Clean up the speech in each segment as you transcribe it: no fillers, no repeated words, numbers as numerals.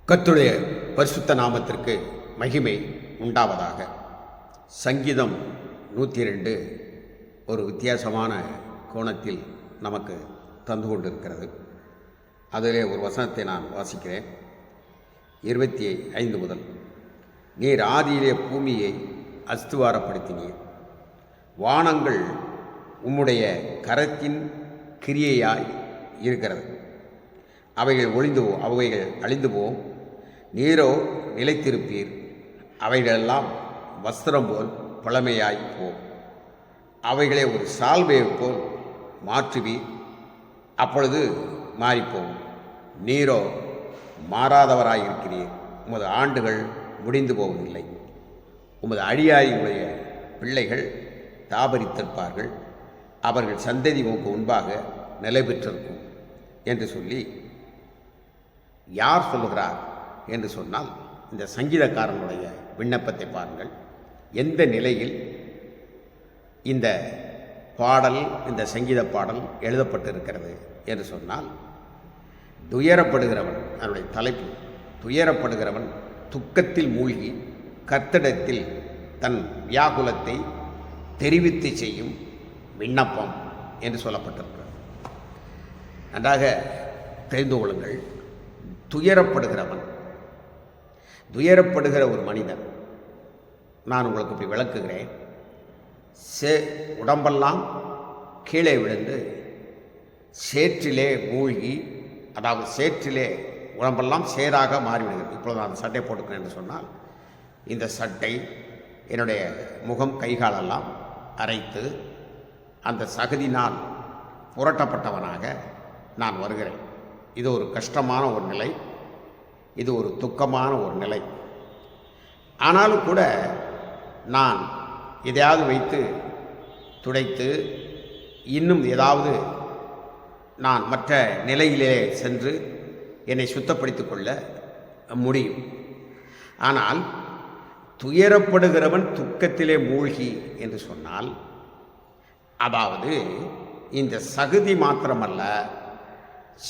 கர்த்தருடைய பரிசுத்த நாமத்திற்கு மகிமை உண்டாவதாக. சங்கீதம் 102 ஒரு வித்தியாசமான கோணத்தில் நமக்கு தந்து கொண்டிருக்கிறது. அதிலே ஒரு வசனத்தை நான் வாசிக்கிறேன். 25 முதல். நீர் ஆதியிலே பூமியை அஸ்திவாரப்படுத்தினீர், வானங்கள் உம்முடைய கரத்தின் கிரியையாய் இருக்கிறது. அவைகள் அழிந்து போம், நீரோ நிலைத்திருப்பீர். அவைகளெல்லாம் வஸ்திரம் போல் பழமையாய் போம். அவைகளை ஒரு சால்வையை போல் மாற்றுவீர், அப்பொழுது மாறிப்போகும். நீரோ மாறாதவராயிருக்கிறீர், உமது ஆண்டுகள் முடிந்து போவதில்லை. உமது அழியாரியுடைய பிள்ளைகள் தாபரித்திருப்பார்கள், அவர்கள் சந்ததி உமக்கு முன்பாக நிலை பெற்றிருக்கும் என்று சொல்லி யார் சொல்லுகிறார் என்று சொன்னால், இந்த சங்கீதக்காரனுடைய விண்ணப்பத்தை பாருங்கள். எந்த நிலையில் இந்த பாடல், இந்த சங்கீத பாடல் எழுதப்பட்டிருக்கிறது என்று சொன்னால், துயரப்படுகிறவன், அதனுடைய தலைப்பு துயரப்படுகிறவன் துக்கத்தில் மூழ்கி கர்த்தரிடத்தில் தன் வியாகுலத்தை தெரிவித்து செய்யும் விண்ணப்பம் என்று சொல்லப்பட்டிருக்கிறது. நன்றாக தெரிந்து கொள்ளுங்கள். துயரப்படுகிற ஒரு மனிதன், நான் உங்களுக்கு இப்படி விளக்குகிறேன். உடம்பெல்லாம் கீழே விழுந்து சேற்றிலே மூழ்கி, அதாவது சேற்றிலே உடம்பெல்லாம் சேராக மாறிவிடுகிறது. இப்பொழுது நான் சட்டை போட்டுக்கிறேன் என்று சொன்னால், இந்த சட்டை என்னுடைய முகம் கைகாலெல்லாம் அரைத்து அந்த சகதினால் புரட்டப்பட்டவனாக நான் வருகிறேன். இது ஒரு கஷ்டமான ஒரு நிலை, இது ஒரு துக்கமான ஒரு நிலை. ஆனாலும் கூட நான் எதையாவது வைத்து துடைத்து இன்னும் ஏதாவது நான் மற்ற நிலையிலே சென்று என்னை சுத்தப்படுத்திக் கொள்ள முடியும். ஆனால் துயரப்படுகிறவன் துக்கத்திலே மூழ்கி என்று சொன்னால், அதாவது இந்த சகுதி மாத்திரமல்ல,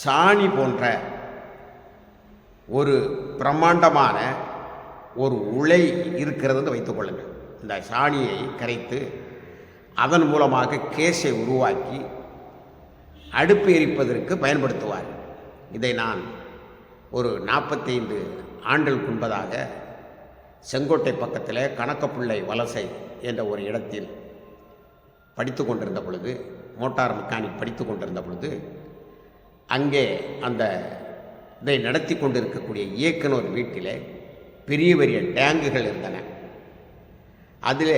சாணி போன்ற ஒரு பிரம்மாண்டமான ஒரு உலை இருக்கிறது வைத்துக் கொள்ளுங்கள். இந்த சாணியை கரைத்து அதன் மூலமாக கேஸை உருவாக்கி அடுப்பு எரிப்பதற்கு பயன்படுத்துவார். இதை நான் ஒரு 45 ஆண்டுகளுக்கு முன்பதாக செங்கோட்டை பக்கத்தில் கணக்கப்பிள்ளை வலசை என்ற ஒரு இடத்தில் படித்து கொண்டிருந்த பொழுது, மோட்டார் மெக்கானிக் படித்து கொண்டிருந்த பொழுது, அங்கே அந்த இதை நடத்தி கொண்டிருக்கக்கூடிய இயக்குனர் வீட்டிலே பெரிய பெரிய டேங்குகள் இருந்தன. அதில்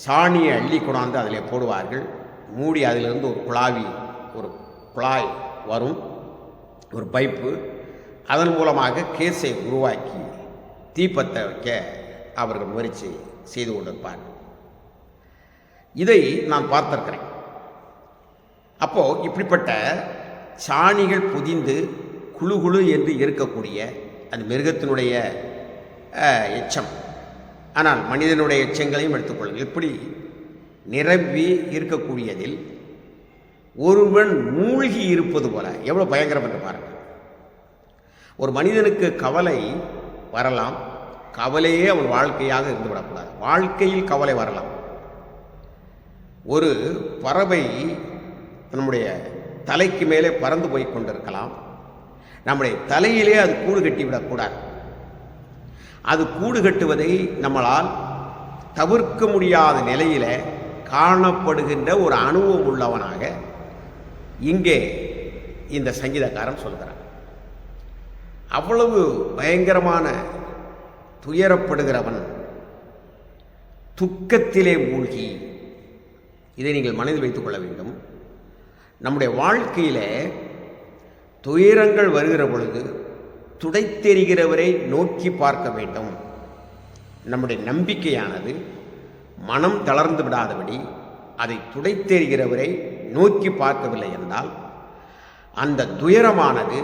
சாணியை அள்ளி கொண்டாந்து அதில் போடுவார்கள். மூடி அதிலிருந்து ஒரு குழாய் வரும், ஒரு பைப்பு. அதன் மூலமாக கேஸை உருவாக்கி தீப்பற்ற வைக்க அவர்கள் முயற்சி செய்து கொண்டிருப்பார்கள். இதை நான் பார்த்திருக்கிறேன். அப்போது இப்படிப்பட்ட சாணிகள் புதிந்து குழு குழு என்று இருக்கக்கூடிய அது மிருகத்தினுடைய எச்சம், ஆனால் மனிதனுடைய எச்சங்களையும் எடுத்துக்கொள்ளுங்கள். இப்படி நிரம்பி இருக்கக்கூடியதில் ஒருவன் மூழ்கி இருப்பது போல எவ்வளோ பயங்கரம் என்று பாருங்கள். ஒரு மனிதனுக்கு கவலை வரலாம், கவலையே அவன் வாழ்க்கையாக இருந்துவிடக்கூடாது. வாழ்க்கையில் கவலை வரலாம். ஒரு பறவை நம்முடைய தலைக்கு மேலே பறந்து போய் கொண்டிருக்கலாம். நம்முடைய தலையிலே அது கூடு கட்டிவிடக்கூடாது. அது கூடு கட்டுவதை நம்மளால் தவிர்க்க முடியாத நிலையில் காணப்படுகின்ற ஒரு அனுபவம் உள்ளவனாக இங்கே இந்த சங்கீதக்காரன் சொல்கிறார். அவ்வளவு பயங்கரமான துயரப்படுகிறவன் துக்கத்திலே மூழ்கி. இதை நீங்கள் மனதில் வைத்துக் கொள்ள வேண்டும். நம்முடைய வாழ்க்கையில் துயரங்கள் வருகிற பொழுது துடைத்தெறிகிறவரை நோக்கி பார்க்க வேண்டும். நம்முடைய நம்பிக்கையானது மனம் தளர்ந்து விடாதபடி அதை துடைத்தெறிகிறவரை நோக்கி பார்க்கவில்லை என்றால் அந்த துயரமானது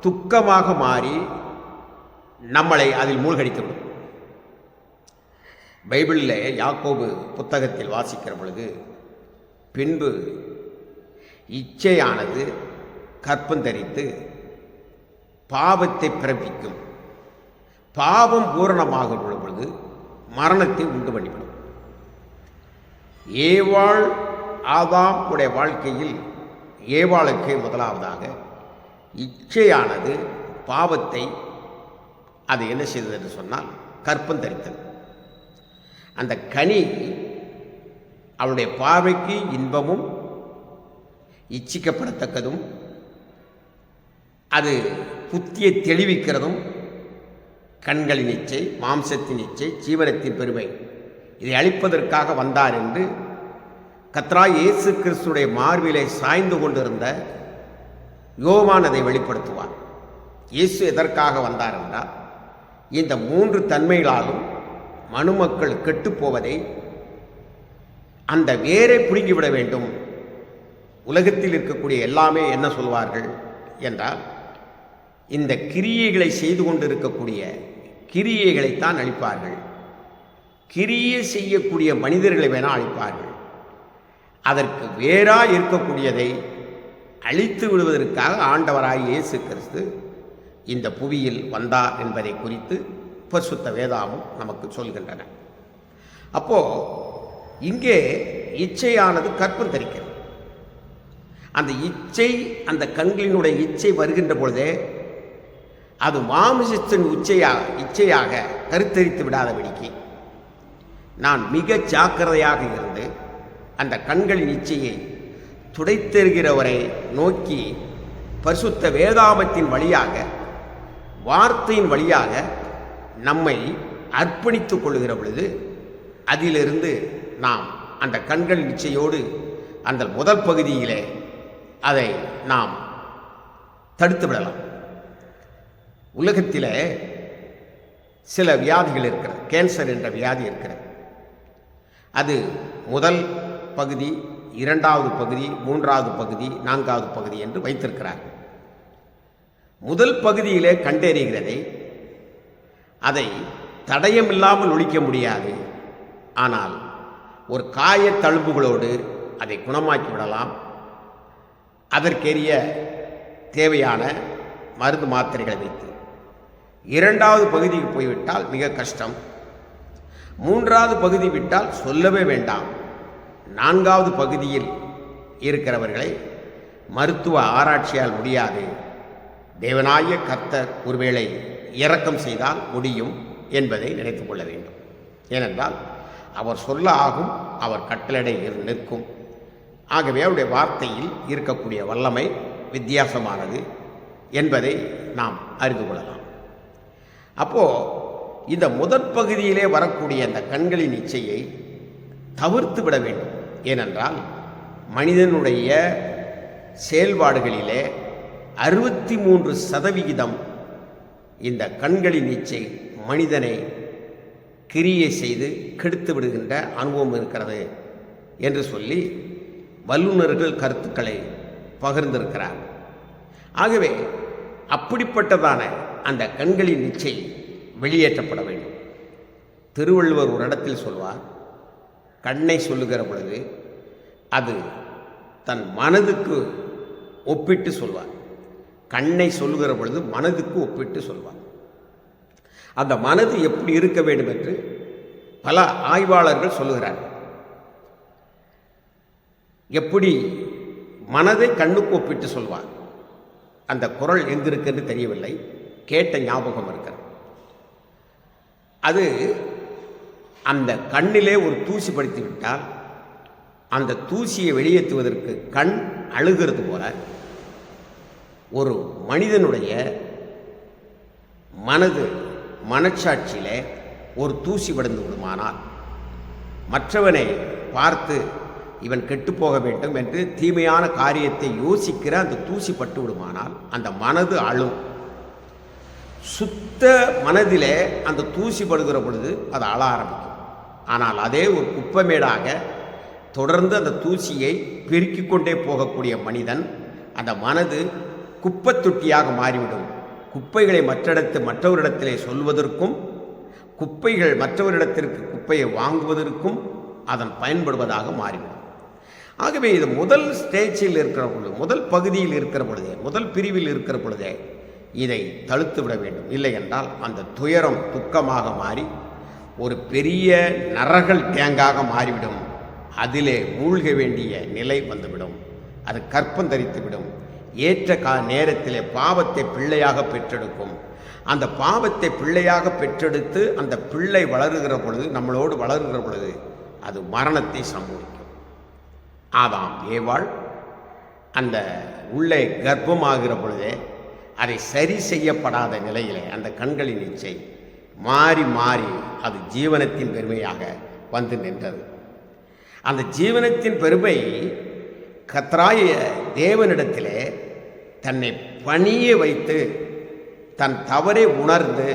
துக்கமாக மாறி நம்மளை அதில் மூழ்கடித்துவிடும். பைபிளில் யாக்கோபு புத்தகத்தில் வாசிக்கிற பொழுது, பின்பு இச்சையானது கற்பந்தரித்து பாவத்தை பிறப்பிக்கும். பாவம் பூரணமாக பொழுது மரணத்தை உண்டு பண்ணிவிடும். ஏவாள் ஆதாம் உடைய வாழ்க்கையில் ஏவாளுக்கு முதலாவதாக இச்சையானது பாவத்தை அது என்ன செய்தது என்று சொன்னால் கற்பம் தரித்தது. அந்த கனி அவளுடைய பார்வைக்கு இன்பமும் இச்சிக்கப்படத்தக்கதும் அது புத்தியை தெளிவிக்கிறதும் கண்களின் இச்சை, மாம்சத்தின் இச்சை, ஜீவனத்தின் பெருமை இதை அளிப்பதற்காக வந்தார் என்று கர்த்தராகிய இயேசு கிறிஸ்துடைய மார்பிலே சாய்ந்து கொண்டிருந்த யோவான் அதை வெளிப்படுத்துவார். இயேசு எதற்காக வந்தார் என்றால் இந்த 3 தன்மைகளாலும் மனுமக்கள் கெட்டுப்போவதை அந்த வேரை பிடுங்கிவிட வேண்டும். உலகத்தில் இருக்கக்கூடிய எல்லாமே என்ன சொல்வார்கள் என்றால் இந்த கிரியைகளை செய்து கொண்டிருக்கக்கூடிய கிரியைகளைத்தான் அழிப்பார்கள். கிரியை செய்யக்கூடிய மனிதர்களை வேணால் அழிப்பார்கள். அதற்கு வேறாக இருக்கக்கூடியதை அழித்து விடுவதற்காக ஆண்டவராய் இயேசு கிறிஸ்து இந்த புவியில் வந்தார் என்பதை குறித்து பரிசுத்த வேதாகமம் நமக்கு சொல்கின்றன. அப்போது இங்கே இச்சையானது கற்பம் தரிக்கிறது. அந்த இச்சை, அந்த கண்களினுடைய இச்சை வருகின்ற பொழுதே அது மாமிசத்தின் இச்சையாக கருத்தரித்து விடாதபடிக்கு நான் மிக ஜாக்கிரதையாக இருந்து அந்த கண்களின் இச்சையை துடைத்தெறுகிறவரை நோக்கி பரிசுத்த வேதாகமத்தின் வழியாக, வார்த்தையின் வழியாக நம்மை அர்ப்பணித்துக் கொள்கிற பொழுது அதிலிருந்து நாம் அந்த கண்களின் இச்சையோடு அந்த முதல் பகுதியிலே அதை நாம் தடுத்து விடலாம். உலகத்தில் சில வியாதிகள் இருக்கிறது. கேன்சர் என்ற வியாதி இருக்கிறது. அது முதல் பகுதி, 2வது பகுதி, 3வது பகுதி, 4வது பகுதி என்று வைத்திருக்கிறார். முதல் பகுதியிலே கண்டறிகிறதை அதை தடயமில்லாமல் ஒழிக்க முடியாது. ஆனால் ஒரு காய தழும்புகளோடு அதை குணமாக்கி விடலாம். அதற்கெரிய தேவையான மருந்து மாத்திரைகளை வைத்து 2வது பகுதிக்கு போய்விட்டால் மிக கஷ்டம். 3வது பகுதி விட்டால் சொல்லவே வேண்டாம். 4வது பகுதியில் இருக்கிறவர்களை மருத்துவ ஆராய்ச்சியால் முடியாது. தேவனாகிய கர்த்தர் ஒருவேளை இரக்கம் செய்தால் முடியும் என்பதை நினைத்து கொள்ள வேண்டும். ஏனென்றால் அவர் சொல்ல ஆகும், அவர் கட்டளை நிற்கும். ஆகவே அவருடைய வார்த்தையில் இருக்கக்கூடிய வல்லமை வித்தியாசமானது என்பதை நாம் அறிந்து கொள்ளலாம். அப்போது இந்த முதற் பகுதியிலே வரக்கூடிய அந்த கண்களின் இச்சையை தவிர்த்து விட வேண்டும். ஏனென்றால் மனிதனுடைய செயல்பாடுகளிலே 63% இந்த கண்களின் இச்சை மனிதனை கிரியை செய்து கெடுத்து விடுகின்ற அனுபவம் இருக்கிறது என்று சொல்லி வல்லுநர்கள் கருத்துக்களை பகிர்ந்திருக்கிறார். ஆகவே அப்படிப்பட்டதான அந்த கண்களின் இச்சை வெளியேற்றப்பட வேண்டும். திருவள்ளுவர் ஒரு இடத்தில் சொல்வார், கண்ணை சொல்லுகிற பொழுது அது தன் மனதுக்கு ஒப்பிட்டு சொல்வார். கண்ணை சொல்லுகிற பொழுது மனதுக்கு ஒப்பிட்டு சொல்வார். அந்த மனது எப்படி இருக்க வேண்டும் என்று பல ஆய்வாளர்கள் சொல்லுகிறார்கள். எப்படி மனதை கண்ணுக்கு ஒப்பிட்டு சொல்வார். அந்த குரல் எங்கிருக்கு என்று தெரியவில்லை, கேட்ட ஞாபகம் இருக்கிறது. அது அந்த கண்ணிலே ஒரு தூசி படுத்தி விட்டால் அந்த தூசியை வெளியேற்றுவதற்கு கண் அழுகிறது போல ஒரு மனிதனுடைய மனச்சாட்சியிலே ஒரு தூசி படுந்து விடுமானால் மற்றவனை பார்த்து இவன் கெட்டுப்போக வேண்டும் என்று தீமையான காரியத்தை யோசிக்கிற அந்த தூசி பட்டு விடுமானால் அந்த மனது அழும். சுத்த மனதிலே அந்த தூசி படுகிற பொழுது அது அழ ஆரம்பிக்கும். ஆனால் அதே ஒரு குப்பைமேடாக தொடர்ந்து அந்த தூசியை பெருக்கிக் கொண்டே போகக்கூடிய மனிதன், அந்த மனது குப்பைத்தொட்டியாக மாறிவிடும். குப்பைகளை மற்றவரிடத்திலே சொல்வதற்கும் குப்பைகள் மற்றவரிடத்திற்கு குப்பையை வாங்குவதற்கும் அதன் பயன்படுவதாக மாறிவிடும். ஆகவே இது முதல் ஸ்டேஜில் இருக்கிற பொழுது, முதல் பகுதியில் இருக்கிற பொழுதே, முதல் பிரிவில் இருக்கிற பொழுதே இதை தடுத்து விட வேண்டும். இல்லை என்றால் அந்த துயரம் துக்கமாக மாறி ஒரு பெரிய நரகல் டேங்காக மாறிவிடும். அதிலே மூழ்க வேண்டிய நிலை வந்துவிடும். அது கற்பம் தரித்துவிடும். ஏற்ற நேரத்திலே பாவத்தை பிள்ளையாக பெற்றெடுக்கும். அந்த பாவத்தை பிள்ளையாக பெற்றெடுத்து அந்த பிள்ளை வளருகிற பொழுது, நம்மளோடு வளருகிற பொழுது அது மரணத்தை சம்பவிக்கும். ஆதாம் ஏவாள் அந்த உள்ளே கர்ப்பமாகிற பொழுதே அதை சரி செய்யப்படாத நிலையிலே அந்த கண்களின் இச்சை மாறி மாறி அது ஜீவனத்தின் பெருமையாக வந்து நின்றது. அந்த ஜீவனத்தின் பெருமை கர்த்தராகிய தேவனிடத்திலே தன்னை பணிய வைத்து தன் தவறை உணர்ந்து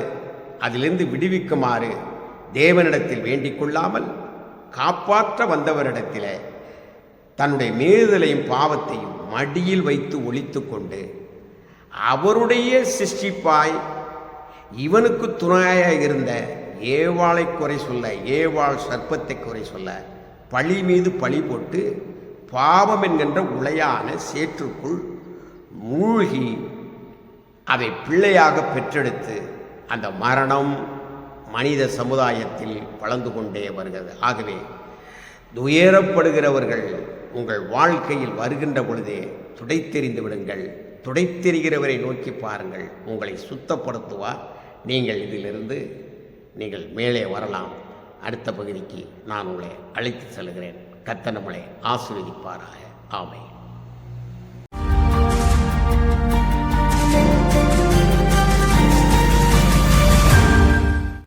அதிலிருந்து விடுவிக்குமாறு தேவனிடத்தில் வேண்டிக் கொள்ளாமல் காப்பாற்ற வந்தவரிடத்தில் தன்னுடைய மீறுதலையும் பாவத்தையும் மடியில் வைத்து ஒழித்து கொண்டு அவருடைய சிருஷ்டிப்பாய் இவனுக்கு துணையாக இருந்த ஏவாளை குறை சொல்ல, ஏவாள் சர்ப்பத்தை குறை சொல்ல பழி மீது பழி போட்டு பாவம் என்கின்ற உளையான சேற்றுக்குள் மூழ்கி அதை பிள்ளையாக பெற்றெடுத்து அந்த மரணம் மனித சமுதாயத்தில் வளர்ந்து கொண்டே வருகிறது. ஆகவே துயரப்படுகிறவர்கள் உங்கள் வாழ்க்கையில் வருகின்ற பொழுதே துடைத்தெறிந்து விடுங்கள். துடைத்தெறிகிறவரை நோக்கி பாருங்கள், உங்களை சுத்தப்படுத்துவார். நீங்கள் இதிலிருந்து நீங்கள் மேலே வரலாம். அடுத்த பகுதிக்கு நான் உங்களை அழைத்து செல்கிறேன். கர்த்தர் நம்மளை ஆசீர்வதிப்பாராக. ஆமென்.